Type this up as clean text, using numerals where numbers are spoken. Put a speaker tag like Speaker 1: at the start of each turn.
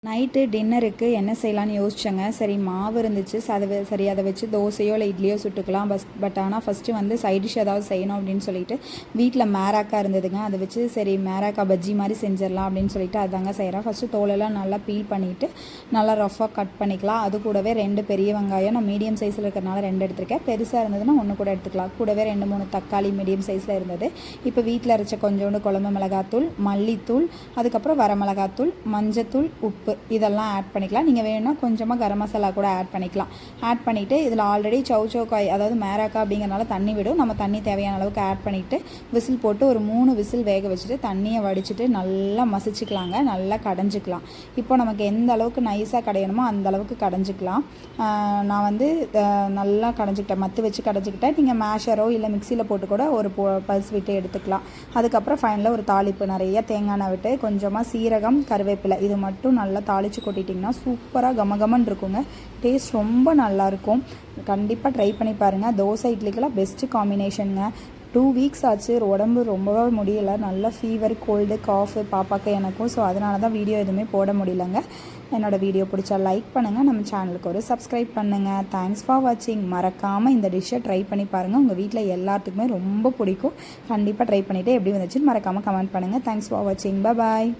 Speaker 1: Night டின்னருக்கு என்ன செய்யலான்னு யோசிச்சேங்க. சரி மாவு இருந்துச்சு. சரி அதை வச்சு தோசையோ இல்லை இட்லியோ சுட்டுக்கலாம். பட் ஆனால் ஃபஸ்ட்டு வந்து சைட் டிஷ் ஏதாவது செய்யணும் அப்படின்னு சொல்லிட்டு வீட்டில் மேராக்கா இருந்ததுங்க. அதை வச்சு சரி மேராக்கா பஜ்ஜி மாதிரி செஞ்சிடலாம் அப்படின்னு சொல்லிட்டு அதாங்க செய்கிறேன். ஃபஸ்ட்டு தோலெல்லாம் நல்லா பீல் பண்ணிவிட்டு நல்லா ரஃபாக கட் பண்ணிக்கலாம். அது கூடவே 2 பெரிய வெங்காயம், நான் மீடியம் சைஸில் இருக்கிறனால 2 எடுத்திருக்கேன். பெருசாக இருந்ததுன்னா 1 கூட எடுத்துக்கலாம். கூடவே 2-3 தக்காளி மீடியம் சைஸில் இருந்தது. இப்போ வீட்டில் அரைச்ச கொஞ்சோண்டு குழம்பு மிளகாத்தூள், மல்லித்தூள், அதுக்கப்புறம் வரமிளகாத்தூள், மஞ்சத்தூள், உப்பு இதெல்லாம் ஆட் பண்ணிக்கலாம். நீங்கள் வேணும்னா கொஞ்சமாக கரம் மசாலா கூட ஆட் பண்ணிக்கலாம். ஆட் பண்ணிவிட்டு இதில் ஆல்ரெடி சௌச்சௌக்காய் அதாவது மேராக்கா அப்படிங்கிறனால தண்ணி விடும். நம்ம தண்ணி தேவையான அளவுக்கு ஆட் பண்ணிவிட்டு விசில் போட்டு ஒரு 3 விசில் வேக வச்சுட்டு தண்ணியை வடிச்சிட்டு நல்லா மசிச்சுக்கலாங்க. நல்லா கடைஞ்சிக்கலாம். இப்போ நமக்கு எந்த அளவுக்கு நைஸாக கடையணுமோ அந்த அளவுக்கு கடைஞ்சிக்கலாம். நான் வந்து நல்லா கடைஞ்சிக்கிட்டேன், மத்து வச்சு கடைஞ்சிக்கிட்டேன். நீங்கள் மேஷரோ இல்லை மிக்சியில் போட்டு கூட ஒரு பல்ஸ் விட்டு எடுத்துக்கலாம். அதுக்கப்புறம் ஃபைனலாக ஒரு தாளிப்பு நிறைய தேங்காய் எண்ணெய் விட்டு கொஞ்சமாக சீரகம், கருவேப்பிலை இது மட்டும் நல்லா தாளித்து கொட்டிட்டிங்கன்னா சூப்பராக கமகமன் இருக்குங்க. டேஸ்ட் ரொம்ப நல்லாயிருக்கும். கண்டிப்பாக ட்ரை பண்ணி பாருங்கள். தோசை இட்லிக்கெல்லாம் பெஸ்ட்டு காம்பினேஷனுங்க. 2 வீக்ஸ் ஆச்சு. உடம்பு ரொம்பவே முடியலை. நல்ல ஃபீவர், கோல்டு, காஃபு பாப்பாக்கு எனக்கும். ஸோ அதனால தான் வீடியோ எதுவுமே போட முடியலங்க. என்னோடய வீடியோ பிடிச்சா லைக் பண்ணுங்கள். நம்ம சேனலுக்கு ஒரு சப்ஸ்கிரைப் பண்ணுங்கள். தேங்க்ஸ் ஃபார் வாட்சிங். மறக்காமல் இந்த டிஷ்ஷை ட்ரை பண்ணி பாருங்கள். உங்கள் வீட்டில் எல்லாத்துக்குமே ரொம்ப பிடிக்கும். கண்டிப்பாக ட்ரை பண்ணிவிட்டு எப்படி வந்துச்சுன்னு மறக்காமல் கமெண்ட் பண்ணுங்கள். தேங்க்ஸ் ஃபார் வாட்சிங். பாய்.